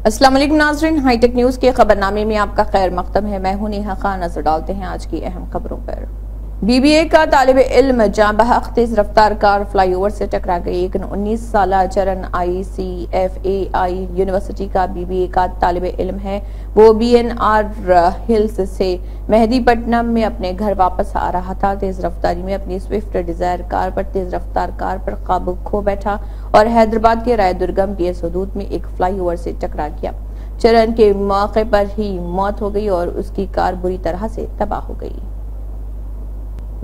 अस्सलाम वालेकुम नाज़रीन, हाईटेक न्यूज के खबरनामे में आपका खैर मकदम है। मैं हूं नेहा खान। नजर डालते हैं आज की अहम खबरों पर। बीबीए का तालिब इल्म जां बहक तेज रफ्तार कार फ्लाईओवर से टकरा गई। एक 19 साल चरण ICFAI यूनिवर्सिटी का बीबीए का तालिब इल्म है। वो BNR हिल्स से मेहदीपट्टनम में अपने घर वापस आ रहा था। तेज रफ्तारी में अपनी स्विफ्ट डिजायर कार पर तेज रफ्तार कार पर काबू खो बैठा और हैदराबाद के रायदुर्गम की हदूद में एक फ्लाईओवर से टकरा गया। चरण के मौके पर ही मौत हो गई और उसकी कार बुरी तरह से तबाह हो गई।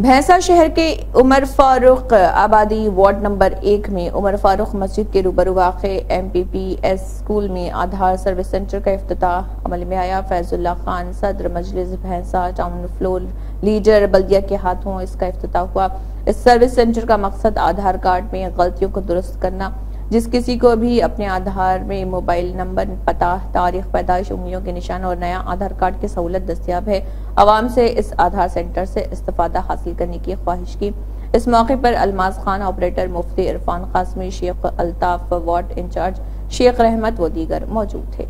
भैंसा शहर के उमर फारूक आबादी वार्ड नंबर 1 में उमर फारूक मस्जिद के रूबरू वाक़े MPPS स्कूल में आधार सर्विस सेंटर का इफ्तिताह अमल में आया। फैजुल्ला खान सदर मजलिस भैंसा टाउन फ्लोर लीडर बल्दिया के हाथों इसका इफ्तिताह हुआ। इस सर्विस सेंटर का मकसद आधार कार्ड में गलतियों को दुरुस्त करना। जिस किसी को भी अपने आधार में मोबाइल नंबर, पता, तारीख पैदाइश, उंगलियों के निशान और नया आधार कार्ड की सहूलत दस्तियाब है। आवाम से इस आधार सेंटर से इस्तेफादा हासिल करने की ख्वाहिश की। इस मौके पर अलमाज खान, ऑपरेटर मुफ्ती इरफान कासमी, शेख अल्ताफ, वार्ड इंचार्ज शेख रहमत व दीगर मौजूद थे।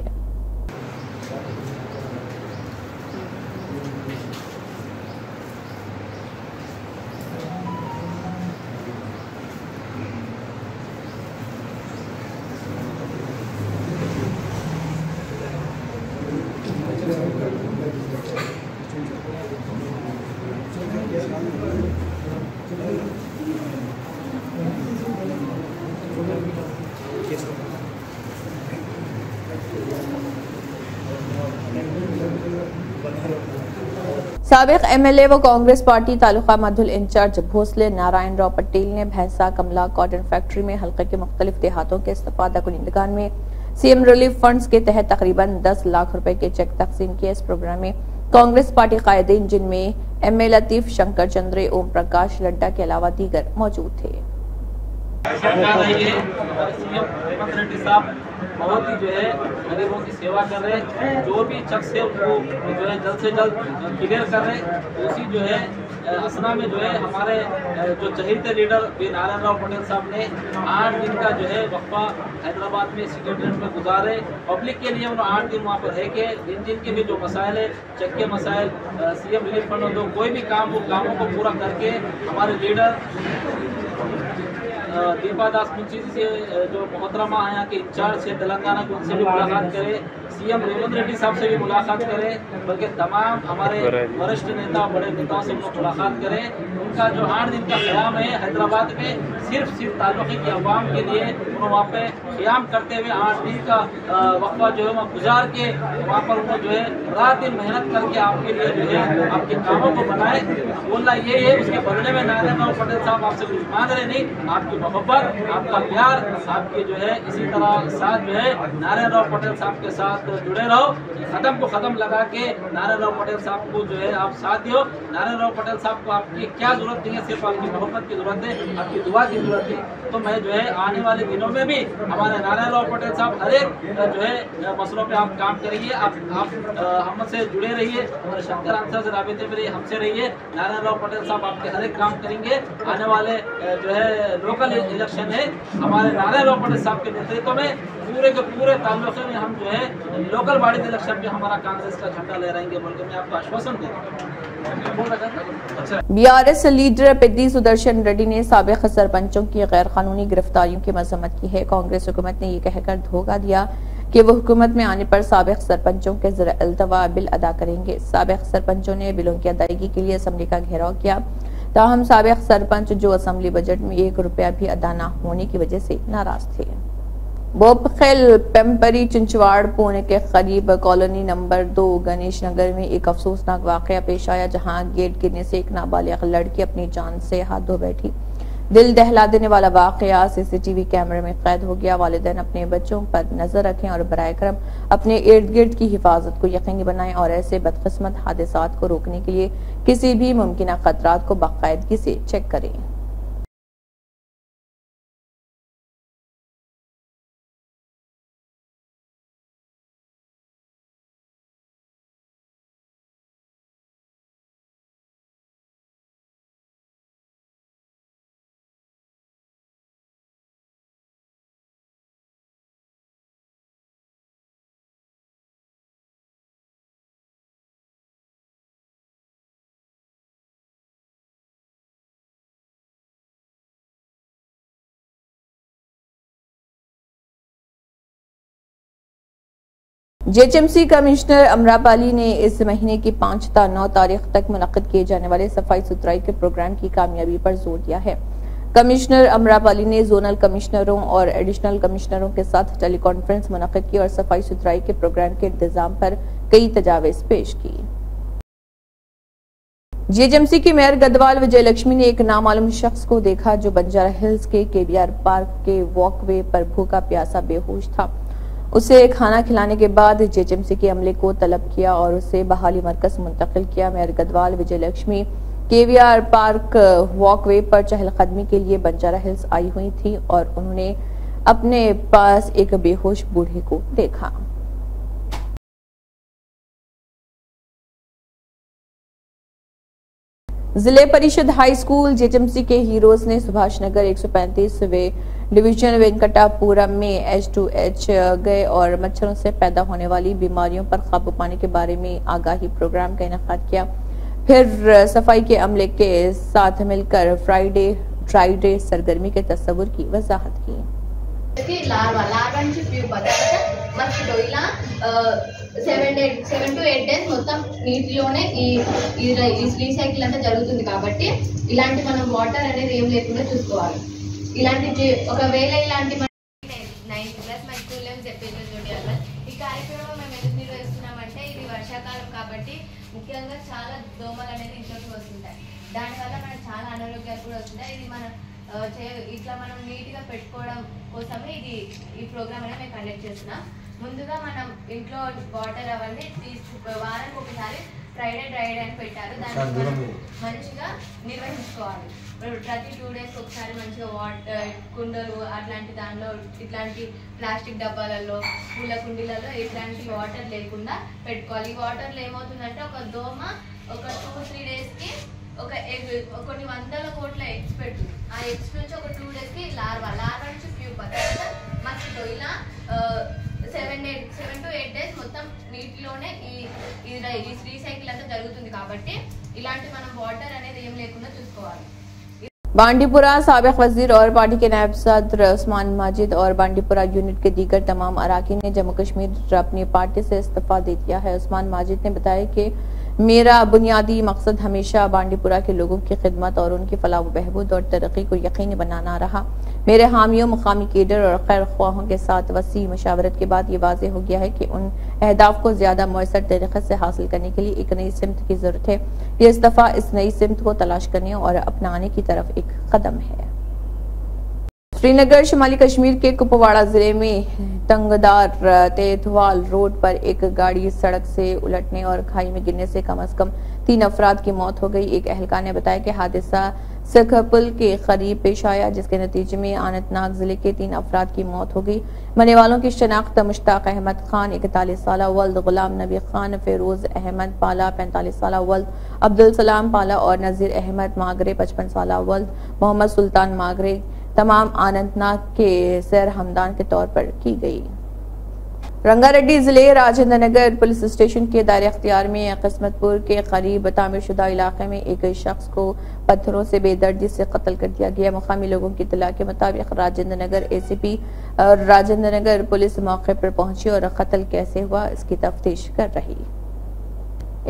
साबिक MLA व कांग्रेस पार्टी तालुका मधुल इंचार्ज भोसले नारायण राव पटेल ने भैंसा कमला कॉटन फैक्ट्री में हल्के के मुख्तलिफ देहातों के इस्तेफादा कुनिंदगान में CM रिलीफ फंड्स के तहत तकरीबन 10 लाख रुपए के चेक तकसीम किए। इस प्रोग्राम में कांग्रेस पार्टी कायदीन जिनमें MA लतीफ, शंकर चंद्रे, ओम प्रकाश लड्डा के अलावा दीगर मौजूद थे। बहुत ही जो है गरीबों की सेवा कर रहे हैं। जो भी शख्स है उनको जो है जल्द से जल्द क्लियर कर रहे हैं। उसी जो है असना में जो है हमारे जो चहेते लीडर बी नारायण राव पटेल साहब ने 8 दिन का जो है वक्फा हैदराबाद में सेक्रेटरीट में गुजारे। पब्लिक के लिए उन्होंने 8 दिन वहाँ पर रह के जिन के भी जो मसाइल है, चेक के मसाइल, CM रिलीफ फंड, तो कोई भी काम, वो कामों को पूरा करके हमारे लीडर दीपा दास मुंशी से जो मोहतरमा यहाँ के इंचार्ज है तेलंगाना के, उनसे भी मुलाकात करें। CM रेवंत रेड्डी साहब से भी मुलाकात करें, बल्कि तमाम हमारे वरिष्ठ नेता, बड़े नेताओं से मुलाकात करें। उनका जो 8 दिन का क़याम है हैदराबाद में, सिर्फ ताल्लुक़े की आवाम के लिए उन्होंने वहाँ पे क़याम करते हुए 8 दिन का वक्फा जो है वहाँ गुजार के वहाँ पर उन्होंने जो है रात दिन मेहनत करके आपके लिए जो है आपके कामों को बनाए। बोलना ये है, उसके बदले में नारायण राव पटेल साहब आपसे कुछ मांग रहे नहीं, आपकी मोहब्बत, आपका प्यार, आपके जो है इसी तरह साथ जो है नारायण राव पटेल साहब के साथ जुड़े रहो। खत्म को खत्म लगा के नारायण राव पटेल साहब को जो है आप साथ दो। नारायण राव पटेल साहब को आपकी क्या जरूरत नहीं है, सिर्फ आपकी मोहब्बत की जरूरत है, आपकी दुआ की जरूरत है। तो मैं जो है आने वाले दिनों में भी हमारे नारायण राव पटेल साहब हर एक जो है मसलों पे आप काम करिए। आप हमसे जुड़े रहिए, हमारे शंकर आंसर से राबिते में रहिए, हमसे रहिए। नारायण राव पटेल साहब आपके हर एक काम करेंगे। आने वाले जो है लोकल इलेक्शन है, हमारे नारायण राव पटेल साहब के नेतृत्व में पूरे के पूरे ताल्लुके में हम जो है लोकल बॉडी इलेक्शन में हमारा कांग्रेस का झंडा लहराएंगे बोल के मैं आपको आश्वासन दूंगा। BRS लीडर पेद्दी सुदर्शन रेड्डी ने साबिक सरपंचों की गैर कानूनी गिरफ्तारियों की मजम्मत की है। कांग्रेस हुकूमत ने यह कहकर धोखा दिया कि वो हुकूमत में आने पर साबिक सरपंचों के ज़र-ए-इल्तवा बिल अदा करेंगे। साबिक सरपंचों ने बिलों की अदायगी के लिए असम्बली का घेराव किया। ताहम साबिक सरपंच जो असम्बली बजट में 1 रुपया भी अदा न होने की वजह से नाराज थे। बोपखेल पेम्परी चिंचवाड़ पुणे के करीब कॉलोनी नंबर 2 गणेश नगर में एक अफसोसनाक वाकया पेश आया, जहां गेट गिरने से एक नाबालिग लड़की अपनी जान से हाथ धो बैठी। दिल दहला देने वाला वाकया CCTV कैमरे में कैद हो गया। वालिदैन अपने बच्चों पर नजर रखें और बराए करम अपने इर्द गिर्द की हिफाजत को यकीनी बनाएं और ऐसे बदकिस्मत हादसात को रोकने के लिए किसी भी मुमकिन खतरात को बाकायदगी से चेक करें। जेएचएमसी कमिश्नर अमरापाली ने इस महीने की 5 ता 9 तारीख तक मुनक्किद किए जाने वाले सफाई सुथराई के प्रोग्राम की कामयाबी पर जोर दिया है। कमिश्नर अमरापाली ने जोनल कमिश्नरों और एडिशनल कमिश्नरों के साथ टेलीकॉन्फ्रेंस मुनक्किद की और सफाई सुथराई के प्रोग्राम के इंतजाम पर कई तजावीज़ पेश की। जेएचएमसी की मेयर गदवाल विजयलक्ष्मी ने एक नामालूम शख्स को देखा जो बंजारा हिल्स के केबीआर पार्क के वॉकवे पर भूखा प्यासा बेहोश था। उसे खाना खिलाने के बाद जेएचएमसी के अमले को तलब किया और उसे बहाली मरकज मुंतकिल किया। Mayor Gadwal Vijayalakshmi KVR park walkway पर चहलकदमी के लिए बंजारा हिल्स आई हुई थी और उन्होंने अपने पास एक बेहोश बूढ़े को देखा। जिले परिषद हाई स्कूल जेएचएमसी के हीरोज ने सुभाष नगर 135वें डिवीजन वेंकटापुरम में H2H गए और मच्छरों से पैदा होने वाली बीमारियों पर काबू पाने के बारे में आगाही प्रोग्राम का इनेकाद किया। फिर सफाई के अमले के साथ मिलकर फ्राइडे ड्राई डे सरगर्मी के तस्वुर की वजाहत की। ఇలా 7 to 8 డేస్ మొత్తం నీటిలోనే ఈ రీసైకిల్ అంతా జరుగుతుంది కాబట్టి ఇలాంటి మనం వాటర్ అనేది ఏం లేకుండా చూసుకోవాలి। ఇలాంటి ఒకవేళ ఇలాంటి 9th క్లాస్ మన స్కూల్లో చెప్పేది చూడాలి। ఈ కార్యక్రమం మేము ఎందుకు నిర్వహిస్తున్నామంటే ఇది వర్షాకాలం కాబట్టి ముఖ్యంగా చాలా దోమలు అనేది ఇంట్లోకి వస్తుంటాయి। దానివల్ల మనకు చాలా అనారోగ్యాలు కూడా వస్తుంటాయి। ఇది మనం ఇట్లా మనం నీట్గా పెట్టుకోవడం కోసమే ఈ ప్రోగ్రామ్ అనేది మేము కండక్ట్ చేస్తున్నాం। ముందుగా మనం ఇంట్లో వాటర్ అవన్నీ వారానికి ఒకసారి ఫ్రైడే డ్రై డే అని పెట్టారు। దాన్ని మనం మంచిగా నిర్వహించుకోవాలి। ప్రతి 2 డేస్ ఒకసారి మంచిగా వాటర్ కుండలు అట్లాంటి దానిలో ఇట్లాంటి ప్లాస్టిక్ డబ్బాలలో పూల కుండీలలో ఇట్లాంటి వాటర్ లేకుండా పెట్టుకోవాలి। ఈ వాటర్లో ఏమవుతుందంటే ఒక దోమ ఒక 2-3 డేస్కి కొన్ని వందల కోట్ల ఎగ్స్ పెడుతుంది। ఆ ఎగ్స్ నుంచి ఒక 2 డేస్కి లార్వా నుంచి ప్యూపా తర్వాత మస్కిటో ఇలా 7 to 8 డేస్ మొత్తం నీటిలోనే ఈ రీసైకిల్ అంతా జరుగుతుంది కాబట్టి ఇలాంటి మనం వాటర్ అనేది ఏం లేకుండా చూసుకోవాలి। बांडीपुरा साबिक वजीर और पार्टी के नायब सदर उस्मान माजिद और बांडीपुरा यूनिट के दीगर तमाम अराकीन ने जम्मू कश्मीर अपनी पार्टी से इस्तीफा दे दिया है। उस्मान माजिद ने बताया कि मेरा बुनियादी मकसद हमेशा बांडीपुरा के लोगों की खिदमत और उनकी फलाह व बहबूद और तरक्की को यकीनी बनाना रहा। मेरे हामियों मुकामी केडर और खैर ख्वाहों के साथ वसी मशावरत के बाद ये वाज़ेह हो गया है कि उन अहदाफ को ज्यादा मौसर तरीके से हासिल करने के लिए एक नई सिमत की जरूरत है। ये इस्तीफा इस नई सिमत को तलाश करने और अपनाने की तरफ एक कदम है। श्रीनगर शिमाली कश्मीर के कुपवाड़ा जिले में तंगदार तेतवाल रोड पर एक गाड़ी सड़क से उलटने और खाई में गिरने से कम 3 अफराद की मौत हो गई। एक एहलकार ने बताया कि हादसा सखपुल के करीब पेश आया, जिसके नतीजे में अनंतनाग जिले के 3 अफराद की मौत हो गई। मरने वालों की शनाख्त मुश्ताक अहमद खान 41 साल वल्द, गुलाम नबी खान, फेरोज अहमद पाला 45 साल वल्द, अब्दुल सलाम पाला और नजीर अहमद मागरे 55 साल वल्द, मोहम्मद सुल्तान मागरे तमाम अनंतनाग के सैर हमदान के तौर पर की गई। रंगारेड्डी जिले राजेंद्र नगर पुलिस स्टेशन के दायरे अख्तियार में किस्मतपुर के करीब तामीरशुदा इलाके में एक शख्स को पत्थरों से बेदर्दी से कत्ल कर दिया गया। मुकामी लोगों की इत्तला के मुताबिक राजेंद्र नगर एसीपी और राजेंद्र नगर पुलिस मौके पर पहुंची और कत्ल कैसे हुआ इसकी तफ्तीश कर रही।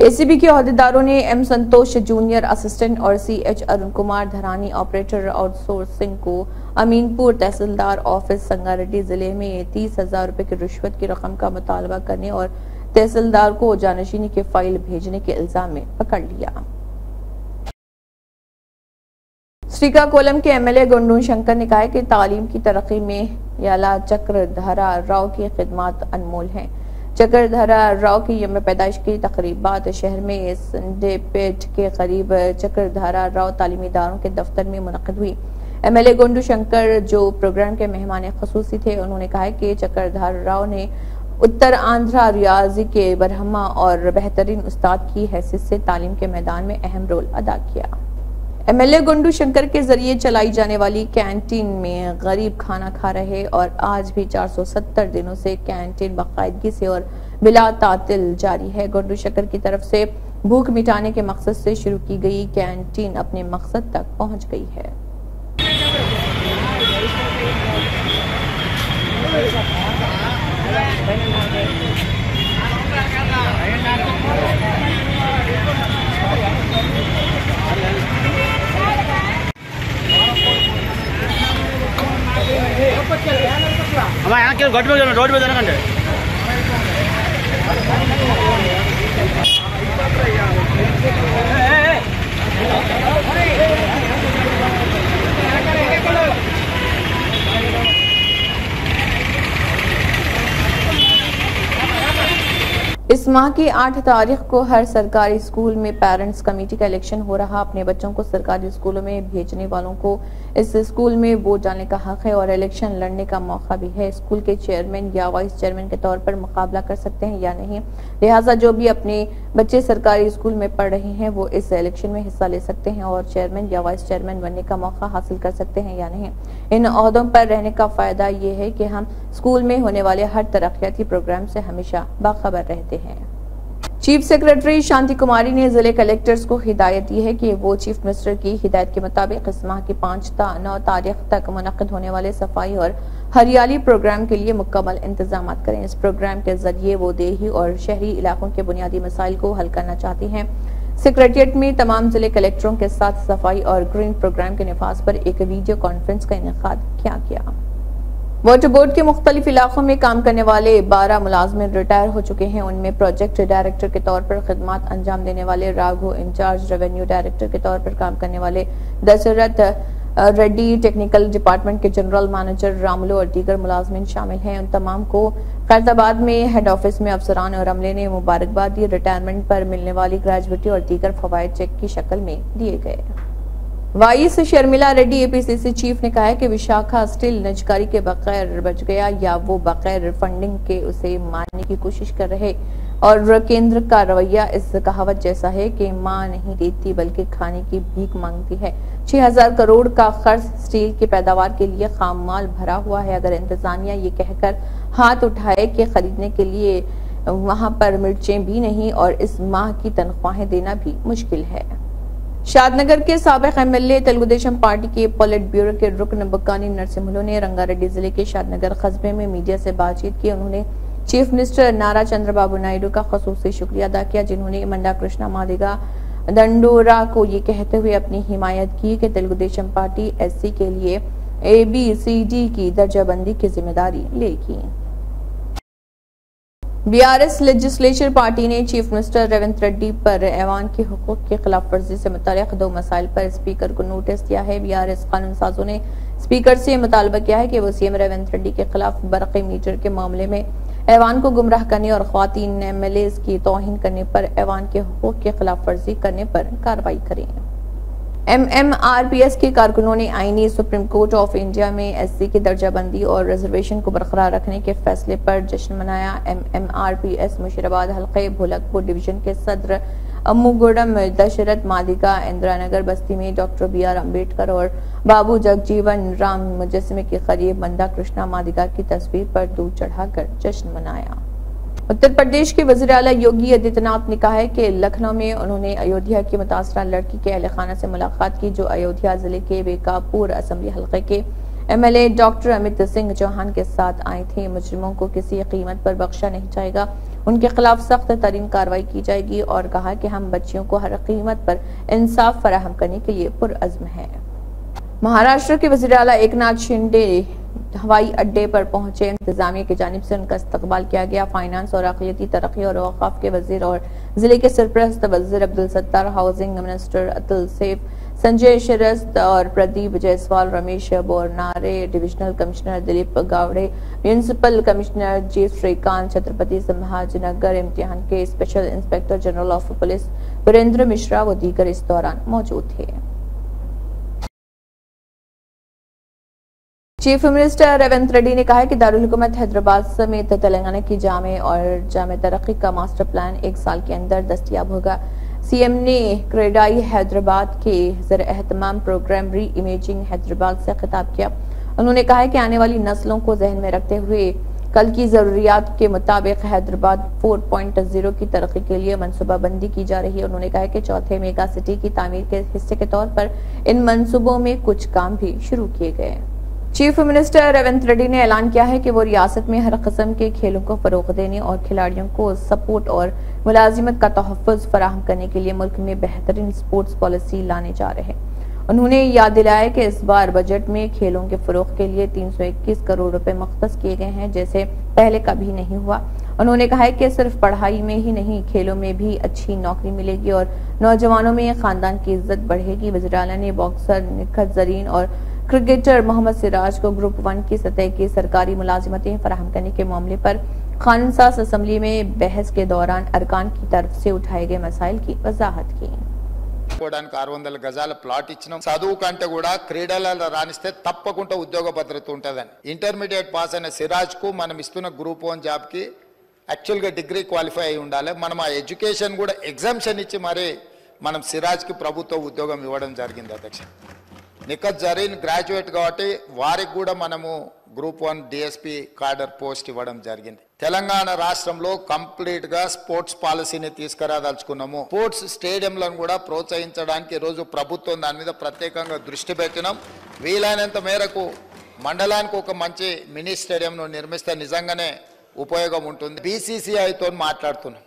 एसीबी के अहदेदारों ने एम संतोष जूनियर असिस्टेंट और CH अरुण कुमार धरानी ऑपरेटर आउटसोर्सिंग को अमीनपुर तहसीलदार ऑफिस संगारेड्डी जिले में 30,000 रुपए की रिश्वत की रकम का मुतालबा करने और तहसीलदार को जानशीनी की फाइल भेजने के इल्जाम में पकड़ लिया। श्रीकाकुलम के MLA गुंडू शंकर ने कहा कि तालीम की तरक्की में याला चक्रधरा राव की खिदमत अनमोल हैं। चक्रधरा राव की यम पैदाइश की तकरीबात शहर में संडेपेट के करीब चक्रधरा राव तालीमी इदारों के दफ्तर में मुनक्किद हुई। MLA गुंडू शंकर जो प्रोग्राम के मेहमान खसूसी थे, उन्होंने कहा कि चक्रधरा राव ने उत्तर आंध्रा रियाजी के बरहमा और बेहतरीन उस्ताद की हैसियत से तालीम के मैदान में अहम रोल अदा किया। MLA गुंडू शंकर के जरिए चलाई जाने वाली कैंटीन में गरीब खाना खा रहे और आज भी 470 दिनों से कैंटीन बाकायदगी से और बिला तातिल जारी है। गुंडू शंकर की तरफ से भूख मिटाने के मकसद से शुरू की गई कैंटीन अपने मकसद तक पहुंच गई है। हमारे यहाँ के रोड पे जाना कंटे इस माह की 8 तारीख को हर सरकारी स्कूल में पेरेंट्स कमेटी का इलेक्शन हो रहा। अपने बच्चों को सरकारी स्कूलों में भेजने वालों को इस स्कूल में वोट डालने का हक है और इलेक्शन लड़ने का मौका भी है। स्कूल के चेयरमैन या वाइस चेयरमैन के तौर पर मुकाबला कर सकते हैं या नहीं। लिहाजा जो भी अपने बच्चे सरकारी स्कूल में पढ़ रहे हैं वो इस इलेक्शन में हिस्सा ले सकते हैं और चेयरमैन या वाइस चेयरमैन बनने का मौका हासिल कर सकते हैं या नहीं। इन ओहदों पर रहने का फायदा ये है कि हम स्कूल में होने वाले हर तरक्याती प्रोग्राम से हमेशा बाखबर रहते हैं। चीफ सेक्रेटरी शांति कुमारी ने जिले कलेक्टर्स को हिदायत दी है कि वो चीफ मिनिस्टर की हिदायत के मुताबिक इस माह की 5-9 तारीख तक मुनक्किद होने वाले सफाई और हरियाली प्रोग्राम के लिए मुकम्मल इंतजाम करें। इस प्रोग्राम के जरिए वो देही और शहरी इलाकों के बुनियादी मसाइल को हल करना चाहती हैं। सेक्रेटरिएट में तमाम जिले कलेक्टरों के साथ सफाई और ग्रीन प्रोग्राम के निफाज पर एक वीडियो कॉन्फ्रेंस का इनेकाद किया गया। वाटर बोर्ड के मुख्तलिफ इलाकों में काम करने वाले 12 मुलाजमिन रिटायर हो चुके हैं। उनमें प्रोजेक्ट डायरेक्टर के तौर पर खिदमत अंजाम देने वाले राघो, इंचार्ज रेवेन्यू डायरेक्टर के तौर पर काम करने वाले दशरथ रेड्डी, टेक्निकल डिपार्टमेंट के जनरल मैनेजर रामुलू और दीगर मुलाजमिन शामिल हैं। उन तमाम को खैरताबाद में हेड ऑफिस में अफसरान और अमले ने मुबारकबाद दी। रिटायरमेंट पर मिलने वाली ग्रेजुएटी और दीगर फवायद चेक की शक्ल में दिए गए। Vice Sharmila Reddy APCC chief ने कहा है कि विशाखा स्टील निजकारी के बगैर बच गया या वो बगैर फंडिंग के उसे मारने की कोशिश कर रहे और केंद्र का रवैया इस कहावत जैसा है कि मां नहीं देती बल्कि खाने की भीख मांगती है। 6000 करोड़ का खर्च स्टील की पैदावार के लिए खाम माल भरा हुआ है। अगर इंतजामिया ये कहकर हाथ उठाए कि खरीदने के लिए वहां पर मिर्चें भी नहीं और इस माह की तनख्वाहें देना भी मुश्किल है। शादनगर के साबिक एमएलए तेलुगुदेशम पार्टी के पोलिट ब्यूरो के रुकन बक्कानी नरसिम्हलू ने रंगारेड्डी जिले के शादनगर कस्बे में मीडिया से बातचीत की। उन्होंने चीफ मिनिस्टर नारा चंद्रबाबू नायडू का खसूसी शुक्रिया अदा किया जिन्होंने मंडा कृष्णा मादिगा दंडोरा को ये कहते हुए अपनी हिमायत की कि तेलुगुदेशम पार्टी एससी के लिए ABCD की दर्जाबंदी की जिम्मेदारी लेगी। बीआरएस लेजिस्लेचर पार्टी ने चीफ मिनिस्टर रेवंत रेड्डी पर ऐवान के हुकूक की खिलाफ वर्जी से मुताल्लिक 2 मसाइल पर स्पीकर को नोटिस दिया है। बीआरएस कानून साजों ने स्पीकर से मुतालबा किया है कि वो सीएम रेवंत रेड्डी के खिलाफ बरक़ी मीटर के मामले में ऐवान को गुमराह करने और ख्वातीन एमएलएज की तौहीन करने पर ऐवान के हुकूक की खिलाफ वर्जी करने पर कार्रवाई करें। MMRPS के कारकुनों ने आईनी सुप्रीम कोर्ट ऑफ इंडिया में एससी की दर्जाबंदी और रिजर्वेशन को बरकरार रखने के फैसले पर जश्न मनाया। MMRPS मुशीराबाद हल्के भोलकपुर डिवीजन के सदर अम्मुगुडम दशरथ मादिगा इंदिरानगर बस्ती में डॉक्टर BR अम्बेडकर और बाबू जगजीवन राम मुजस्समे के करीब मंदा कृष्णा मादिगा की तस्वीर पर दूध चढ़ाकर जश्न मनाया। उत्तर प्रदेश के वज़ीर आला योगी आदित्यनाथ ने कहा है कि लखनऊ में उन्होंने अयोध्या की मुतासरा लड़की के अहल खाना से मुलाकात की जो अयोध्या जिले के बेकापुर असेंबली हल्के के MLA डॉक्टर अमित सिंह चौहान के साथ आए थे। मुजरिमों को किसी कीमत पर बख्शा नहीं जाएगा, उनके खिलाफ सख्त तरीन कार्रवाई की जाएगी और कहा कि हम बच्चियों को हर कीमत पर इंसाफ फराहम करने के लिए पुरअज़्म हैं। महाराष्ट्र के वज़ीर आला एकनाथ शिंदे हवाई अड्डे पर पहुंचे। इंतजामिया की जानिब से उनका इस्तकबाल किया गया। फाइनेंस और अक़लियती तरक्की और औक़ाफ़ के वज़ीर और जिले के सरपरस्त वज़ीर अब्दुल सत्तार, हाउसिंग मिनिस्टर अतुल सेफ, संजय शिरस्त और Pradeep Jaiswal, Ramesh Bornare, divisional commissioner Dilip Gawade, municipal commissioner G Shrikant, Chhatrapati Sambhajinagar इम्तिहान के special inspector general of police Virendra Mishra व दीगर इस दौरान मौजूद थे। चीफ मिनिस्टर रेवंत रेड्डी ने कहा है कि दारुल हुकूमत हैदराबाद समेत तेलंगाना की जामे और जामे तरक्की का मास्टर प्लान 1 साल के अंदर दस्तयाब होगा। सीएम ने क्रेडाई हैदराबाद के ज़र एहतमाम प्रोग्राम री इमेजिंग हैदराबाद से खिताब किया। उन्होंने कहा है कि आने वाली नस्लों को जहन में रखते हुए कल की जरूरियात के मुताबिक हैदराबाद 4.0 की तरक्की के लिए मनसूबाबंदी की जा रही है। उन्होंने कहा कि चौथे मेगा सिटी की तामीर के हिस्से के तौर पर इन मंसूबों में कुछ काम भी शुरू किए गए। चीफ मिनिस्टर रेवंत रेड्डी ने ऐलान किया है कि वो रियासत में हर किस्म के खेलों को फरोग देने और खिलाड़ियों को सपोर्ट और मुलाजिमत का तहफ़्फ़ुज़ फराहम करने के लिए मुल्क में बेहतरीन स्पोर्ट्स पॉलिसी लाने जा रहे हैं। उन्होंने याद दिलाया कि इस बार बजट में खेलों के फरोग के लिए 321 करोड़ रुपए मुख्तस किए गए हैं, जैसे पहले कभी नहीं हुआ। उन्होंने कहा है कि सिर्फ पढ़ाई में ही नहीं, खेलों में भी अच्छी नौकरी मिलेगी और नौजवानों में खानदान की इज्जत बढ़ेगी। वज़ीर आला ने बॉक्सर निखत जरीन और क्रिकेटर मोहम्मद सिराज को ग्रुप 1 की सतह की सरकारी मुलाजिमतें फराहम करने के मामले पर कानून साज असम्बली में बहस के दौरान अरकान की तरफ से उठाए गए मसाइल की वजाहत की। 600 గజాల ప్లాట్ ఇచ్చినాం। చదువు కంటే కూడా క్రీడలలో రాణిస్తే తప్పకుండా ఉద్యోగ భద్రత ఉంటుందని ఇంటర్మీడియట్ పాస్ అయిన సిరాజ్ కు మనం ఇస్తున్న గ్రూప్ 1 జాబ్ కి యాక్చువల్ గా డిగ్రీ క్వాలిఫై అయి ఉండాలి। మనం ఆ ఎడ్యుకేషన్ కూడా ఎగ్జామ్షన్ ఇచ్చి మరి మనం సిరాజ్ కి ప్రభుత్వ ఉద్యోగం ఇవ్వడం జరిగింది అధ్యక్ష। నిఖత్ జరీన్ గ్రాడ్యుయేట్ కాబట్టి వారికి కూడా మనము గ్రూప్ 1 డిఎస్పీ కార్డర్ పోస్ట్ ఇవ్వడం జరిగింది। తెలంగాణ రాష్ట్రంలో కంప్లీట్ గా స్పోర్ట్స్ పాలసీని తీసుకురాదలుచుకున్నాము। స్పోర్ట్స్ స్టేడియంలను కూడా ప్రోత్సహించడానికి ఈ రోజు ప్రభుత్వం దాని మీద ప్రత్యేకంగా దృష్టి పెట్టినాం। వీలైనంత మేరకు మండలానికి ఒక మంచి మినీ స్టేడియంను నిర్మిస్తే నిజంగానే ఉపయోగం ఉంటుంది। బీసీసీఐతో మాట్లాడుతున్నాం।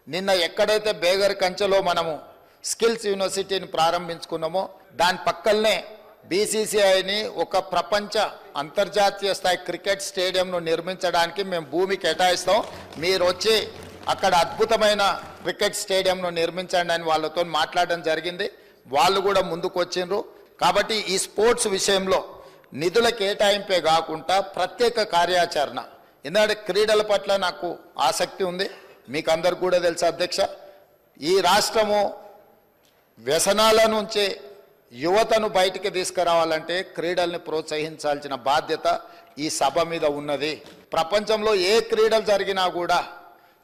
నిన్న ఎక్కడైతే బేగర్ కంచెలో మనము స్కిల్స్ యూనివర్సిటీని ప్రారంభించుకున్నామో దాని పక్కనే బీసీసీఐని ఒక ప్రపంచ అంతర్జాతీయ స్థాయి క్రికెట్ స్టేడియంను నిర్మించడానికి మేము భూమి కేటాయిస్తాం। మీరు వచ్చి అక్కడ అద్భుతమైన క్రికెట్ స్టేడియంను నిర్మించండి అని వాళ్ళతో మాట్లాడడం జరిగింది। వాళ్ళు కూడా ముందుకు వచ్చిండ్రు। కాబట్టి ఈ స్పోర్ట్స్ విషయంలో నిధుల కేటాయింపే కాకుండా ప్రత్యేక కార్యాచరణ, ఎందుకంటే క్రీడల పట్ల నాకు ఆసక్తి ఉంది। మీకు అందరికీ కూడా తెలుసు అధ్యక్ష, ఈ రాష్ట్రము వ్యసనాల నుంచి యువతను బయటికి తీసుకురావాలంటే క్రీడల్ని ప్రోత్సహించాల్సిన బాధ్యత ఈ సభ మీద ఉన్నది। ప్రపంచంలో ఏ క్రీడలు జరిగినా కూడా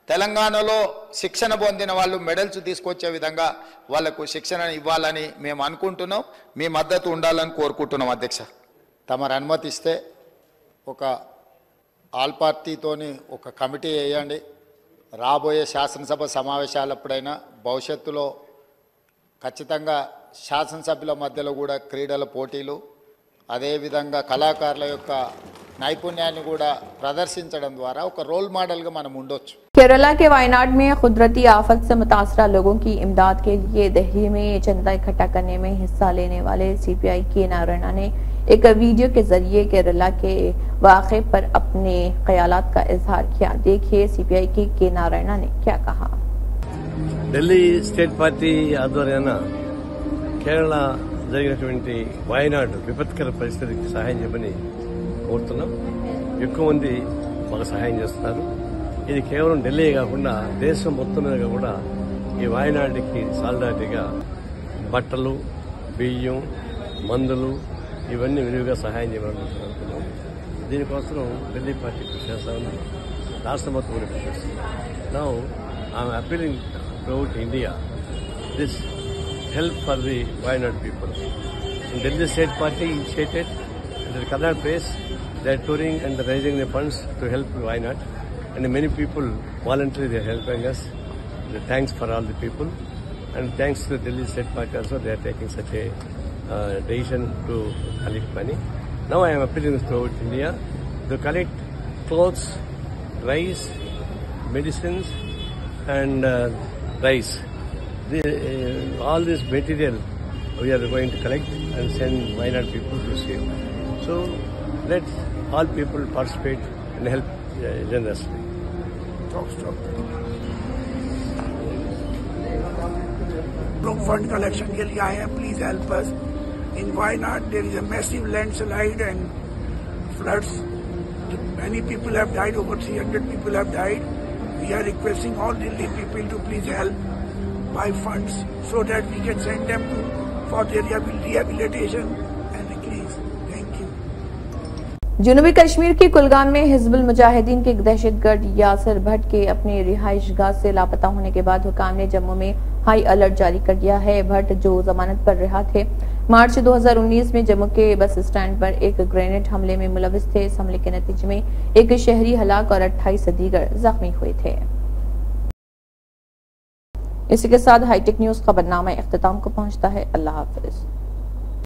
తెలంగాణలో శిక్షణ పొందిన వాళ్ళు మెడల్స్ తీసుకొచ్చే విధంగా వాళ్ళకు శిక్షణ ఇవ్వాలని మేము అనుకుంటున్నాం। మీ మద్దతు ఉండాలని కోరుకుంటున్నాం అధ్యక్ష। తమరు అనుమతిస్తే ఒక ఆల్ పార్టీతోని ఒక కమిటీ వేయండి। రాబోయే శాసనసభ సమావేశాలప్పుడైనా భవిష్యత్తులో ఖచ్చితంగా శాసనసభ్యుల మధ్యలో కూడా క్రీడల పోటీలు, అదేవిధంగా కళాకారుల యొక్క నైపుణ్యాన్ని కూడా ప్రదర్శించడం ద్వారా ఒక రోల్ మॉडल గా మనం ఉండొచ్చు। केरला के वायनाड में कुदरती आफत से मुतासरा लोगों की इमदाद के लिए दिल्ली में चंदा इकट्ठा करने में हिस्सा लेने वाले सीपीआई के नारायणा ने एक वीडियो के जरिए केरला के वाक़े पर अपने ख्यालात का इजहार किया। देखिए सीपीआई के नारायणा ने क्या कहा। ఢిల్లీ స్టేట్ పార్టీ ఆధ్వర్యాన కేరళ జరిగినటువంటి వాయనాడ్ విపత్కర పరిస్థితికి సహాయం చేయమని కోరుతున్నాం। ఎక్కువ మంది మాకు సహాయం చేస్తున్నారు। ఇది కేవలం ఢిల్లీ కాకుండా దేశం మొత్తం మీద కూడా ఈ వాయనాడ్కి సాలిడారిటీగా బట్టలు, బియ్యం, మందులు ఇవన్నీ విరివిగా సహాయం చేయమనుకుంటున్నాం। దీనికోసం ఢిల్లీ పార్టీ కృషి చేస్తా ఉంది, రాష్ట్ర మొత్తం కూడా కృషి చేస్తుంది। Now I'm appealing throughout India this help for the Wayanad people. And Delhi State Party initiated at the Kannada place they are touring and raising the funds to help Wayanad, and many people voluntarily they are helping us. Thanks for all the people, and thanks to the Delhi State Party also they are taking such a decision to collect money. Now I am appealing throughout India to collect clothes, rice, medicines and rice. All this material we are going to collect and send Wayanad people to see. So let all people participate and help generously. Stop. लोग fund collection के लिए आए हैं, please help us. In Wayanad there is a massive landslide and floods. Many people have died, over 300 people have died. We are requesting all Delhi people to please help buy funds so that we can send them for their rehabilitation and release. Thank you. जनूबी कश्मीर के कुलगाम में हिजबुल मुजाहिदीन के दहशतगर्द यासिर भट्ट के अपने रिहाइशगाह से लापता होने के बाद हुकाम ने जम्मू में हाई अलर्ट जारी कर दिया है। भट्ट जो जमानत पर रिहा थे, मार्च 2019 में जम्मू के बस स्टैंड पर एक ग्रेनेड हमले में मुलविस थे। इस हमले के नतीजे में एक शहरी हलाक और 28 दीगर जख्मी हुए थे। इसी के साथ हाईटेक न्यूज खबरनामा इख्तिताम को पहुंचता है। अल्लाह हाफिज।